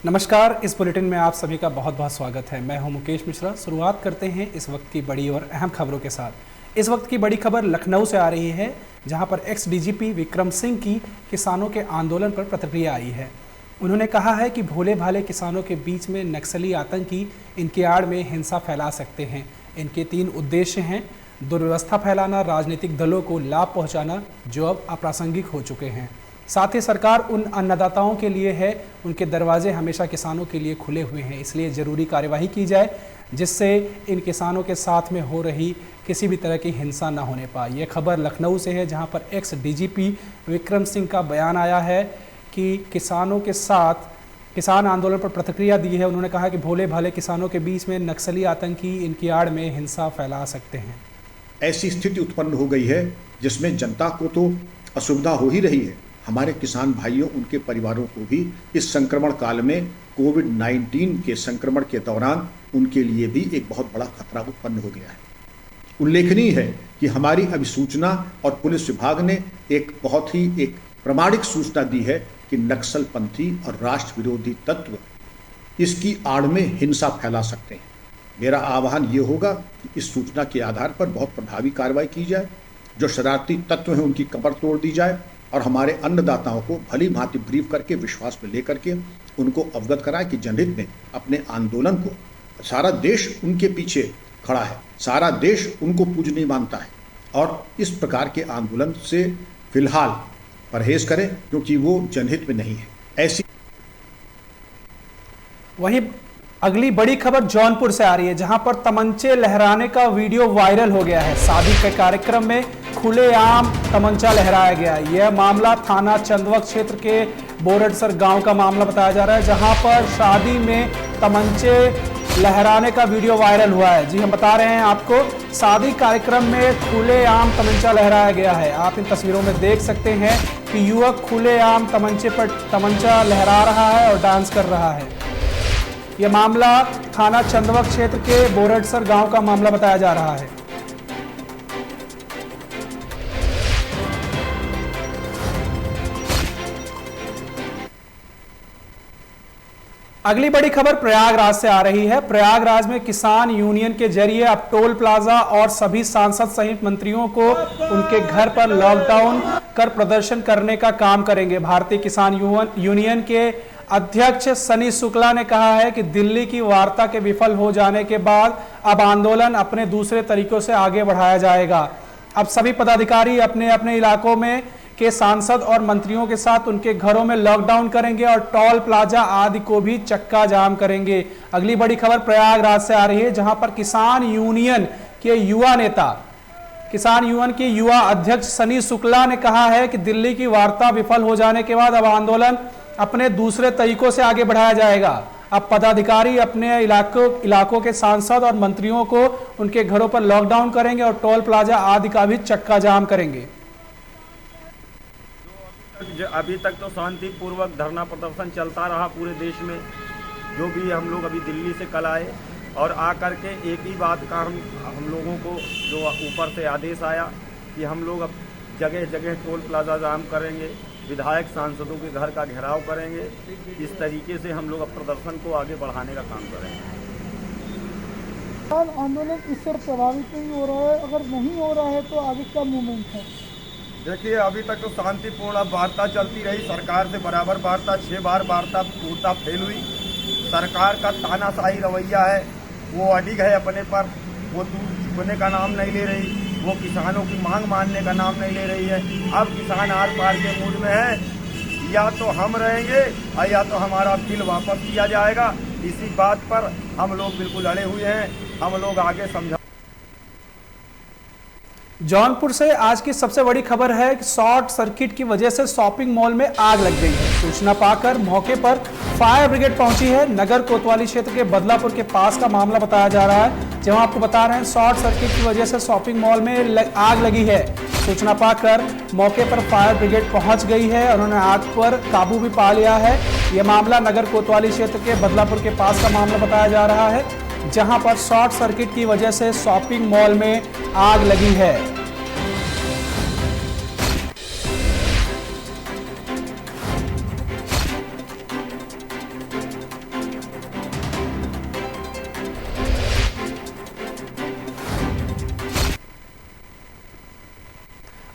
नमस्कार, इस बुलेटिन में आप सभी का बहुत बहुत स्वागत है। मैं हूं मुकेश मिश्रा। शुरुआत करते हैं इस वक्त की बड़ी और अहम खबरों के साथ। इस वक्त की बड़ी खबर लखनऊ से आ रही है, जहां पर एक्स डीजीपी विक्रम सिंह की किसानों के आंदोलन पर प्रतिक्रिया आई है। उन्होंने कहा है कि भोले भाले किसानों के बीच में नक्सली आतंकी इनकी आड़ में हिंसा फैला सकते हैं। इनके 3 उद्देश्य हैं: दुर्व्यवस्था फैलाना, राजनीतिक दलों को लाभ पहुँचाना, जो अब अप्रासंगिक हो चुके हैं। साथ ही सरकार उन अन्नदाताओं के लिए है, उनके दरवाजे हमेशा किसानों के लिए खुले हुए हैं, इसलिए ज़रूरी कार्यवाही की जाए जिससे इन किसानों के साथ में हो रही किसी भी तरह की हिंसा ना होने पाए। यह खबर लखनऊ से है, जहां पर एक्स डीजीपी विक्रम सिंह का बयान आया है कि किसानों के साथ किसान आंदोलन पर प्रतिक्रिया दी है। उन्होंने कहा कि भोले भाले किसानों के बीच में नक्सली आतंकी इनकी आड़ में हिंसा फैला सकते हैं। ऐसी स्थिति उत्पन्न हो गई है जिसमें जनता को तो असुविधा हो ही रही है, हमारे किसान भाइयों, उनके परिवारों को भी इस संक्रमण काल में कोविड-19 के संक्रमण के दौरान उनके लिए भी एक बहुत बड़ा खतरा उत्पन्न हो गया है। उल्लेखनीय है कि हमारी अभिसूचना और पुलिस विभाग ने एक बहुत ही प्रमाणिक सूचना दी है कि नक्सलपंथी और राष्ट्र विरोधी तत्व इसकी आड़ में हिंसा फैला सकते हैं। मेरा आह्वान ये होगा कि इस सूचना के आधार पर बहुत प्रभावी कार्रवाई की जाए, जो शरारती तत्व हैं उनकी कमर तोड़ दी जाए और हमारे अन्नदाताओं को भली भांति ब्रीफ करके, विश्वास में लेकर के उनको अवगत कराएं कि जनहित में अपने आंदोलन को, सारा देश उनके पीछे खड़ा है, सारा देश उनको पूजनीय मानता है और इस प्रकार के आंदोलन से फिलहाल परहेज करें क्योंकि वो जनहित में नहीं है। ऐसी वहीं अगली बड़ी खबर जौनपुर से आ रही है, जहां पर तमंचे लहराने का वीडियो वायरल हो गया है। शादी के कार्यक्रम में खुलेआम तमंचा लहराया गया है। यह मामला थाना चंदवक क्षेत्र के बोरडसर गांव का मामला बताया जा रहा है, जहां पर शादी में तमंचे लहराने का वीडियो वायरल हुआ है। जी हम बता रहे हैं आपको, शादी कार्यक्रम में खुलेआम तमंचा लहराया गया है। आप इन तस्वीरों में देख सकते हैं कि युवक खुलेआम तमंचे पर तमंचा लहरा रहा है और डांस कर रहा है। यह मामला थाना चंदवक क्षेत्र के बोरडसर गांव का मामला बताया जा रहा है। अगली बड़ी खबर प्रयागराज से आ रही है। प्रयागराज में किसान यूनियन के जरिए अब टोल प्लाजा और सभी सांसद सहित मंत्रियों को उनके घर पर लॉकडाउन कर प्रदर्शन करने का काम करेंगे। भारतीय किसान यूनियन के अध्यक्ष सनी शुक्ला ने कहा है कि दिल्ली की वार्ता के विफल हो जाने के बाद अब आंदोलन अपने दूसरे तरीकों से आगे बढ़ाया जाएगा। अब सभी पदाधिकारी अपने अपने इलाकों में के सांसद और मंत्रियों के साथ उनके घरों में लॉकडाउन करेंगे और टोल प्लाजा आदि को भी चक्का जाम करेंगे। अगली बड़ी खबर प्रयागराज से आ रही है, जहां पर किसान यूनियन के युवा अध्यक्ष सनी शुक्ला ने कहा है कि दिल्ली की वार्ता विफल हो जाने के बाद अब आंदोलन अपने दूसरे तरीकों से आगे बढ़ाया जाएगा। अब पदाधिकारी अपने इलाकों के सांसद और मंत्रियों को उनके घरों पर लॉकडाउन करेंगे और टोल प्लाजा आदि का भी चक्का जाम करेंगे। अभी तक तो शांतिपूर्वक धरना प्रदर्शन चलता रहा पूरे देश में। जो भी हम लोग अभी दिल्ली से कल आए और आकर के एक ही बात का हम लोगों को जो ऊपर से आदेश आया कि हम लोग अब जगह जगह टोल प्लाजा जाम करेंगे, विधायक सांसदों के घर का घेराव करेंगे। इस तरीके से हम लोग अब प्रदर्शन को आगे बढ़ाने का काम करेंगे। आंदोलन इससे प्रभावित नहीं हो रहा है, अगर नहीं हो रहा है तो आगे क्या मूवमेंट है? देखिए, अभी तक तो शांतिपूर्ण वार्ता चलती रही। सरकार से बराबर वार्ता, 6 बार वार्ता पूर्णता फेल हुई। सरकार का तानाशाही रवैया है, वो अडिग है अपने पर, वो दूर झुकने का नाम नहीं ले रही, वो किसानों की मांग मानने का नाम नहीं ले रही है। अब किसान आर पार के मूड में है, या तो हम रहेंगे और या तो हमारा बिल वापस किया जाएगा। इसी बात पर हम लोग बिल्कुल अड़े हुए हैं। हम लोग आगे समझा। जौनपुर से आज की सबसे बड़ी खबर है कि शॉर्ट सर्किट की वजह से शॉपिंग मॉल में आग लग गई है। सूचना पाकर मौके पर फायर ब्रिगेड पहुंची है। नगर कोतवाली क्षेत्र के बदलापुर के पास का मामला बताया जा रहा है, जहां आपको बता रहे हैं शॉर्ट सर्किट की वजह से शॉपिंग मॉल में आग लगी है। सूचना पाकर मौके पर फायर ब्रिगेड पहुंच गई है और उन्होंने आग पर काबू भी पा लिया है। यह मामला नगर कोतवाली क्षेत्र के बदलापुर के पास का मामला बताया जा रहा है, जहां पर शॉर्ट सर्किट की वजह से शॉपिंग मॉल में आग लगी है।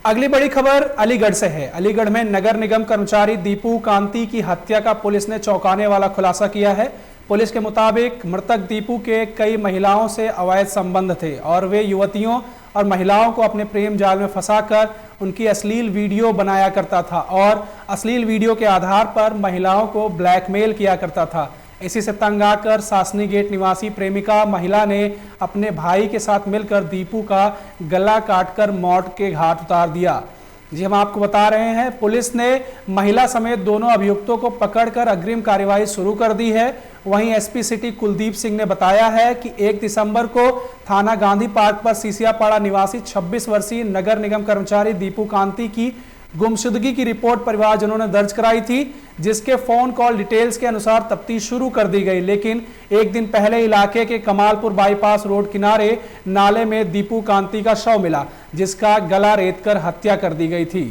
अगली बड़ी खबर अलीगढ़ से है। अलीगढ़ में नगर निगम कर्मचारी दीपू कांति की हत्या का पुलिस ने चौंकाने वाला खुलासा किया है। पुलिस के मुताबिक मृतक दीपू के कई महिलाओं से अवैध संबंध थे और वे युवतियों और महिलाओं को अपने प्रेम जाल में फंसाकर उनकी अश्लील वीडियो बनाया करता था और अश्लील वीडियो के आधार पर महिलाओं को ब्लैकमेल किया करता था। इसी से तंग आकर सासनी गेट निवासी प्रेमिका महिला ने अपने भाई के साथ मिलकर दीपू का गला काटकर मौत के घाट उतार दिया। जी हम आपको बता रहे हैं, पुलिस ने महिला समेत दोनों अभियुक्तों को पकड़कर अग्रिम कार्यवाही शुरू कर दी है। वहीं एसपी सिटी कुलदीप सिंह ने बताया है कि 1 दिसंबर को थाना गांधी पार्क पर सीसियापाड़ा निवासी 26 वर्षीय नगर निगम कर्मचारी दीपू कांति की गुमशुदगी की रिपोर्ट परिवारजनों ने दर्ज कराई थी, जिसके फोन कॉल डिटेल्स के अनुसार तफ्तीश शुरू कर दी गई। लेकिन एक दिन पहले इलाके के कमालपुर बाईपास रोड किनारे नाले में दीपू कांति का शव मिला, जिसका गला रेतकर हत्या कर दी गई थी।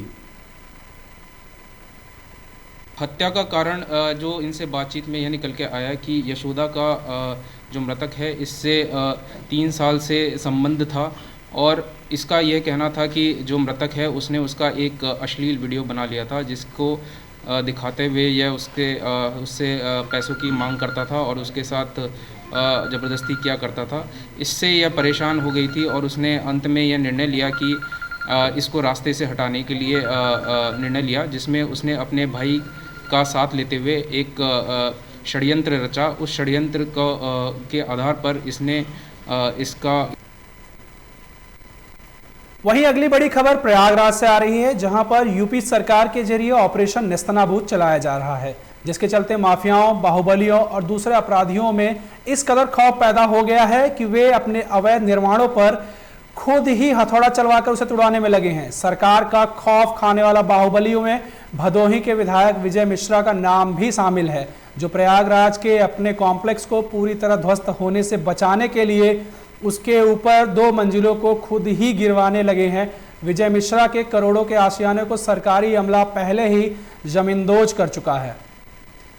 हत्या का कारण जो इनसे बातचीत में यह निकल के आया कि यशोदा का जो मृतक है इससे 3 साल से संबंध था और इसका यह कहना था कि जो मृतक है उसने उसका एक अश्लील वीडियो बना लिया था, जिसको दिखाते हुए यह उससे पैसों की मांग करता था और उसके साथ ज़बरदस्ती किया करता था। इससे यह परेशान हो गई थी और उसने अंत में यह निर्णय लिया कि इसको रास्ते से हटाने के लिए निर्णय लिया, जिसमें उसने अपने भाई का साथ लेते हुए एक षड्यंत्र रचा। उस षड्यंत्र के आधार पर इसने इसका। वहीं अगली बड़ी खबर प्रयागराज से आ रही है, जहां पर यूपी सरकार के जरिए ऑपरेशन नेस्तनाबूद चलाया जा रहा है, जिसके चलते माफियाओं, बाहुबलियों और दूसरे अपराधियों में इस कदर खौफ पैदा हो गया है कि वे अपने अवैध निर्माणों पर खुद ही हथौड़ा चलवाकर उसे तुड़वाने में लगे हैं। सरकार का खौफ खाने वाला बाहुबलियों में भदोही के विधायक विजय मिश्रा का नाम भी शामिल है, जो प्रयागराज के अपने कॉम्प्लेक्स को पूरी तरह ध्वस्त होने से बचाने के लिए उसके ऊपर 2 मंजिलों को खुद ही गिरवाने लगे हैं। विजय मिश्रा के करोड़ों के आशियाने को सरकारी अमला पहले ही जमींदोज कर चुका है।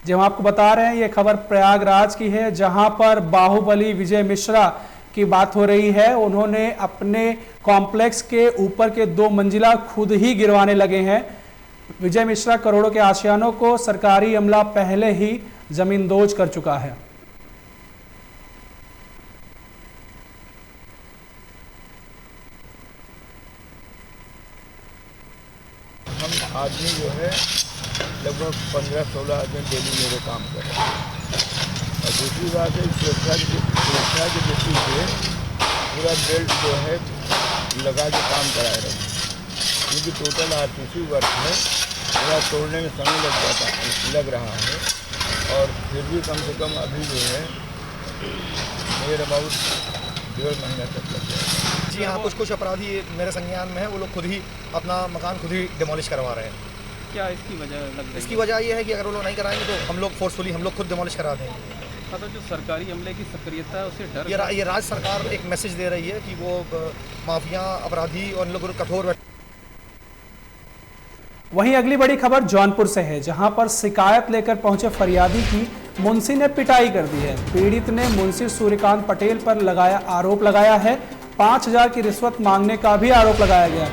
जो हम आपको बता रहे हैं, ये खबर प्रयागराज की है, जहां पर बाहुबली विजय मिश्रा की बात हो रही है। उन्होंने अपने कॉम्प्लेक्स के ऊपर के 2 मंजिला खुद ही गिरवाने लगे हैं। विजय मिश्रा करोड़ों के आशियानों को सरकारी अमला पहले ही जमींदोज कर चुका है। हम आदमी जो है लगभग 15-16 आदमी डेली मेरे काम कर रहे हैं और दूसरी बात है सुरक्षा की दृष्टि से पूरा बेल्ट जो है लगा के काम करा रहे हैं, क्योंकि टोटल आरटीसी वर्क है, पूरा तोड़ने में समय लग रहा है और फिर भी कम से कम अभी जो है मेरे अबाउट 1.5 महीना तक लग जाएगा। जी हाँ, कुछ अपराधी मेरे संज्ञान में है, वो लोग खुद ही अपना मकान खुद ही डिमोलिश करवा रहे हैं। क्या इसकी वजह लग रही है? इसकी वजह ये है कि अगर वो लोग नहीं कराएंगे तो हम लोग फोर्सफुली हम लोग खुद डिमोलिश करा देंगे। मतलब जो सरकारी अमले की सक्रियता है उससे डर ये राज्य सरकार एक मैसेज दे रही है कि वो माफिया, अपराधी और इन लोगों को कठोर। वहीं अगली बड़ी खबर जौनपुर से है, जहां पर शिकायत लेकर पहुंचे फरियादी की मुंशी ने पिटाई कर दी है। पीड़ित ने मुंशी सूर्यकांत पटेल पर आरोप लगाया है। 5,000 की रिश्वत मांगने का भी आरोप लगाया गया।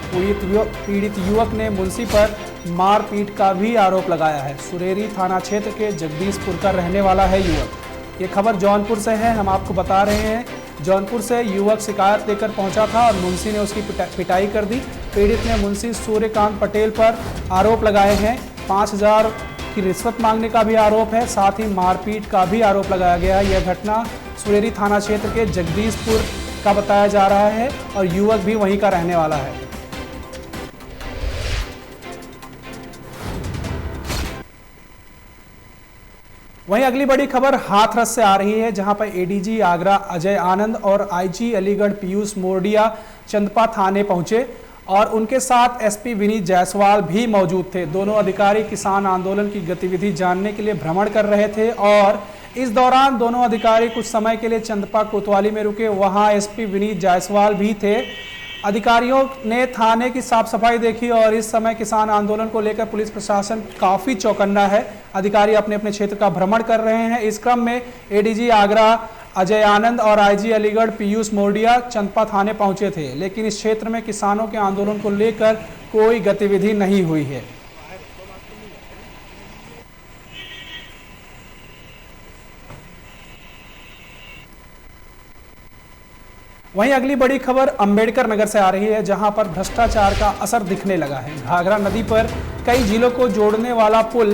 पीड़ित युवक ने मुंशी पर मारपीट का भी आरोप लगाया है। सुरेरी थाना क्षेत्र के जगदीशपुर का रहने वाला है युवक। ये खबर जौनपुर से है, हम आपको बता रहे हैं। जौनपुर से युवक शिकायत लेकर पहुंचा था और मुंशी ने उसकी पिटाई कर दी। पीड़ित ने मुंशी सूर्यकांत पटेल पर आरोप लगाए हैं। 5,000 की रिश्वत मांगने का भी आरोप है, साथ ही मारपीट का भी आरोप लगाया गया है। यह घटना सुरेरी थाना क्षेत्र के जगदीशपुर का बताया जा रहा है और युवक भी वहीं का रहने वाला है। वहीं अगली बड़ी खबर हाथरस से आ रही है, जहां पर एडीजी आगरा अजय आनंद और आईजी अलीगढ़ पीयूष मोरडिया चंदपा थाने पहुंचे और उनके साथ एसपी विनीत जायसवाल भी मौजूद थे। दोनों अधिकारी किसान आंदोलन की गतिविधि जानने के लिए भ्रमण कर रहे थे और इस दौरान दोनों अधिकारी कुछ समय के लिए चंदपा कोतवाली में रुके। वहां एसपी विनीत जायसवाल भी थे। अधिकारियों ने थाने की साफ सफाई देखी और इस समय किसान आंदोलन को लेकर पुलिस प्रशासन काफी चौकन्ना है। अधिकारी अपने अपने क्षेत्र का भ्रमण कर रहे हैं। इस क्रम में एडीजी आगरा अजय आनंद और आईजी अलीगढ़ पीयूष मोरडिया चंदपा थाने पहुंचे थे, लेकिन इस क्षेत्र में किसानों के आंदोलन को लेकर कोई गतिविधि नहीं हुई है। वहीं अगली बड़ी खबर अंबेडकर नगर से आ रही है, जहां पर भ्रष्टाचार का असर दिखने लगा है। घाघरा नदी पर कई जिलों को जोड़ने वाला पुल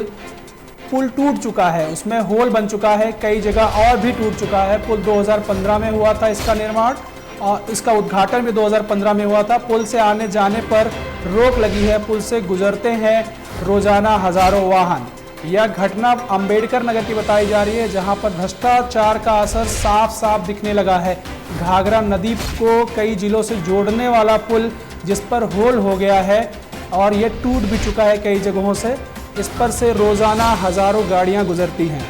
टूट चुका है, उसमें होल बन चुका है, कई जगह और भी टूट चुका है। पुल 2015 में हुआ था इसका निर्माण और इसका उद्घाटन भी 2015 में हुआ था। पुल से आने जाने पर रोक लगी है, पुल से गुजरते हैं रोजाना हजारों वाहन। यह घटना अंबेडकर नगर की बताई जा रही है, जहां पर भ्रष्टाचार का असर साफ साफ दिखने लगा है। घाघरा नदी को कई जिलों से जोड़ने वाला पुल जिस पर होल हो गया है और ये टूट भी चुका है कई जगहों से, इस पर से रोजाना हजारों गाड़ियां गुजरती हैं।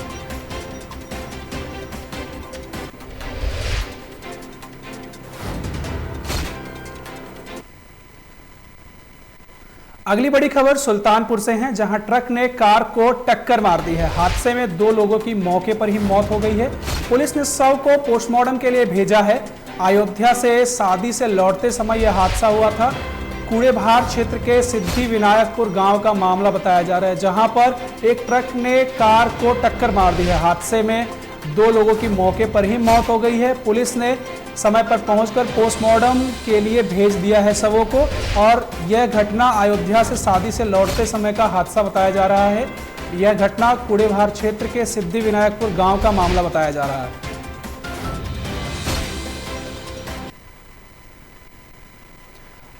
अगली बड़ी खबर सुल्तानपुर से है, जहां ट्रक ने कार को टक्कर मार दी है। हादसे में 2 लोगों की मौके पर ही मौत हो गई है। पुलिस ने शव को पोस्टमार्टम के लिए भेजा है। अयोध्या से शादी से लौटते समय यह हादसा हुआ था। कूड़ेभार क्षेत्र के सिद्धि विनायकपुर गांव का मामला बताया जा रहा है, जहां पर एक ट्रक ने कार को टक्कर मार दी है। हादसे में 2 लोगों की मौके पर ही मौत हो गई है। पुलिस ने समय पर पहुंचकर पोस्टमार्टम के लिए भेज दिया है शवों को, और यह घटना अयोध्या से शादी से लौटते समय का हादसा बताया जा रहा है। यह घटना कूड़ेभार क्षेत्र के सिद्धि विनायकपुर गांव का मामला बताया जा रहा है।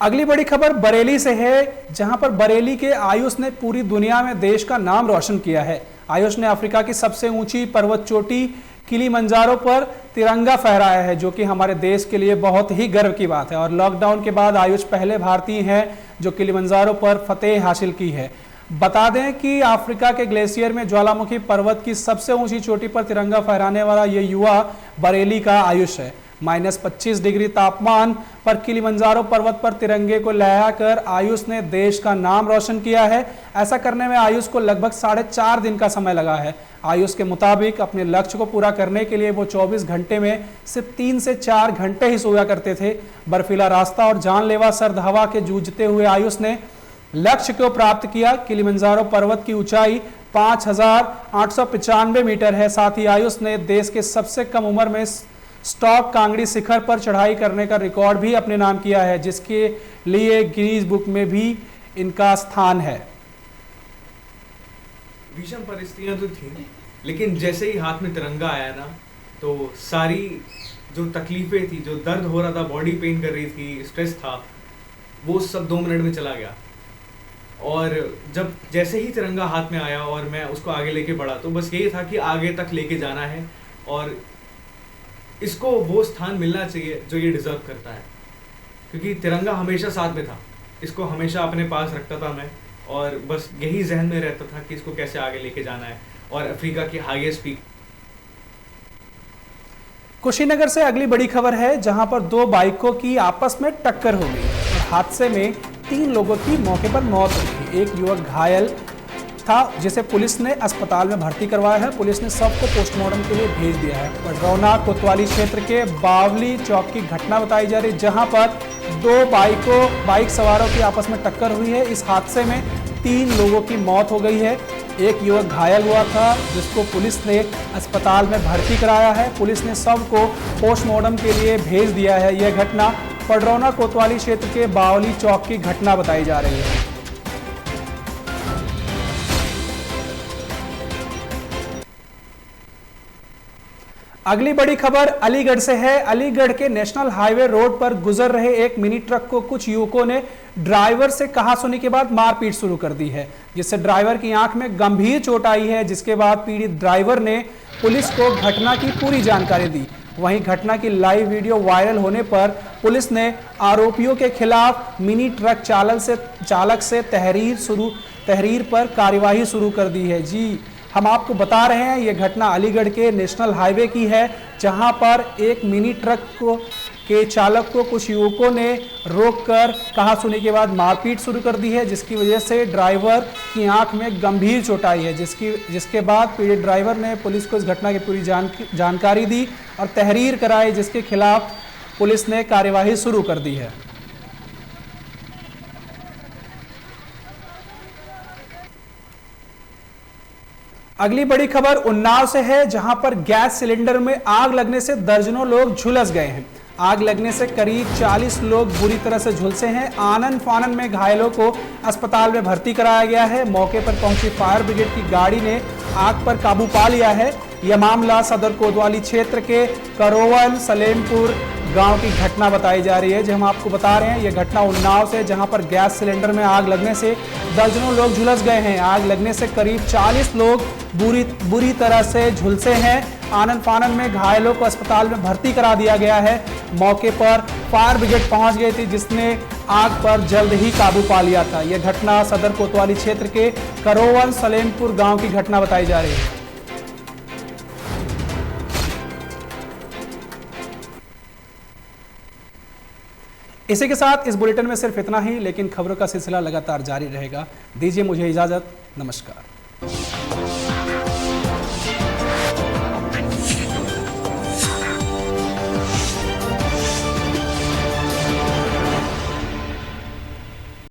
अगली बड़ी खबर बरेली से है, जहां पर बरेली के आयुष ने पूरी दुनिया में देश का नाम रोशन किया है। आयुष ने अफ्रीका की सबसे ऊंची पर्वत चोटी किलिमंजारो पर तिरंगा फहराया है, जो कि हमारे देश के लिए बहुत ही गर्व की बात है। और लॉकडाउन के बाद आयुष पहले भारतीय हैं जो किलिमंजारो पर फतेह हासिल की है। बता दें कि अफ्रीका के ग्लेशियर में ज्वालामुखी पर्वत की सबसे ऊंची चोटी पर तिरंगा फहराने वाला ये युवा बरेली का आयुष है। -25 डिग्री तापमान पर किलिमंजारो पर्वत पर तिरंगे को लहराकर आयुष ने देश का नाम रोशन किया है। ऐसा करने में आयुष को लगभग 4.5 दिन का समय लगा है। आयुष के मुताबिक अपने लक्ष्य को पूरा करने के लिए वो 24 घंटे में सिर्फ 3 से 4 घंटे ही सोया करते थे। बर्फीला रास्ता और जानलेवा सर्द हवा के जूझते हुए आयुष ने लक्ष्य को प्राप्त किया। किलिमंजारो पर्वत की ऊंचाई 5895 मीटर है। साथ ही आयुष ने देश के सबसे कम उम्र में स्टॉप कांगड़ी शिखर पर चढ़ाई करने का रिकॉर्ड भी अपने नाम किया है, जिसके लिए गिनीज बुक में भी इनका स्थान है। भीषण परिस्थितियां तो थी, लेकिन जैसे ही हाथ में तिरंगा आया ना, तो सारी जो तकलीफें थी, जो दर्द हो रहा था, बॉडी पेन कर रही थी, स्ट्रेस था, वो सब 2 मिनट में चला गया। और जब जैसे ही तिरंगा हाथ में आया और मैं उसको आगे लेके बढ़ा, तो बस यही था कि आगे तक लेके जाना है और इसको वो स्थान मिलना चाहिए जो ये डिज़र्व करता है, क्योंकि तिरंगा हमेशा साथ में था। इसको हमेशा अपने पास रखता था मैं, और बस यही जहन में रहता था कि इसको कैसे आगे लेके जाना है। और अफ्रीका की हाईएस्ट पीक। कुशीनगर से अगली बड़ी खबर है, जहां पर 2 बाइकों की आपस में टक्कर हो गई और हादसे में 3 लोगों की मौके पर मौत हो गई। एक युवक घायल था, जिसे पुलिस ने अस्पताल में भर्ती करवाया है। पुलिस ने शव को पोस्टमार्टम के लिए भेज दिया है। पडरौना कोतवाली क्षेत्र के बावली चौक की घटना बताई जा रही है, जहां पर 2 बाइक सवारों की आपस में टक्कर हुई है। इस हादसे में 3 लोगों की मौत हो गई है। एक युवक घायल हुआ था, जिसको पुलिस ने अस्पताल में भर्ती कराया है। पुलिस ने शव को पोस्टमार्टम के लिए भेज दिया है। यह घटना पडरौना कोतवाली क्षेत्र के बावली चौक की घटना बताई जा रही है। अगली बड़ी खबर अलीगढ़ से है। अलीगढ़ के नेशनल हाईवे रोड पर गुजर रहे एक मिनी ट्रक को कुछ युवकों ने ड्राइवर से कहासुनी के बाद मारपीट शुरू कर दी है, जिससे ड्राइवर की आंख में गंभीर चोट आई है। जिसके बाद पीड़ित ड्राइवर ने पुलिस को घटना की पूरी जानकारी दी। वहीं घटना की लाइव वीडियो वायरल होने पर पुलिस ने आरोपियों के खिलाफ मिनी ट्रक चालक से तहरीर पर कार्यवाही शुरू कर दी है। जी, हम आपको बता रहे हैं, यह घटना अलीगढ़ के नेशनल हाईवे की है, जहां पर एक मिनी ट्रक के चालक को कुछ युवकों ने रोककर कहासुनी के बाद मारपीट शुरू कर दी है, जिसकी वजह से ड्राइवर की आंख में गंभीर चोट आई है। जिसके बाद पीड़ित ड्राइवर ने पुलिस को इस घटना की पूरी जानकारी दी और तहरीर कराई, जिसके खिलाफ पुलिस ने कार्यवाही शुरू कर दी है। अगली बड़ी खबर उन्नाव से है, जहां पर गैस सिलेंडर में आग लगने से दर्जनों लोग झुलस गए हैं। आग लगने से करीब 40 लोग बुरी तरह से झुलसे हैं। आनन फानन में घायलों को अस्पताल में भर्ती कराया गया है। मौके पर पहुंची फायर ब्रिगेड की गाड़ी ने आग पर काबू पा लिया है। यह मामला सदर कोतवाली क्षेत्र के करोवल सलेमपुर गांव की घटना बताई जा रही है। जो हम आपको बता रहे हैं, यह घटना उन्नाव से, जहां पर गैस सिलेंडर में आग लगने से दर्जनों लोग झुलस गए हैं। आग लगने से करीब 40 लोग बुरी तरह से झुलसे हैं। आनन फानन में घायलों को अस्पताल में भर्ती करा दिया गया है। मौके पर फायर ब्रिगेड पहुंच गई थी, जिसने आग पर जल्द ही काबू पा लिया था। यह घटना सदर कोतवाली क्षेत्र के करोवल सलेमपुर गांव की घटना बताई जा रही है। इसी के साथ इस बुलेटिन में सिर्फ इतना ही, लेकिन खबरों का सिलसिला लगातार जारी रहेगा। दीजिए मुझे इजाजत। नमस्कार।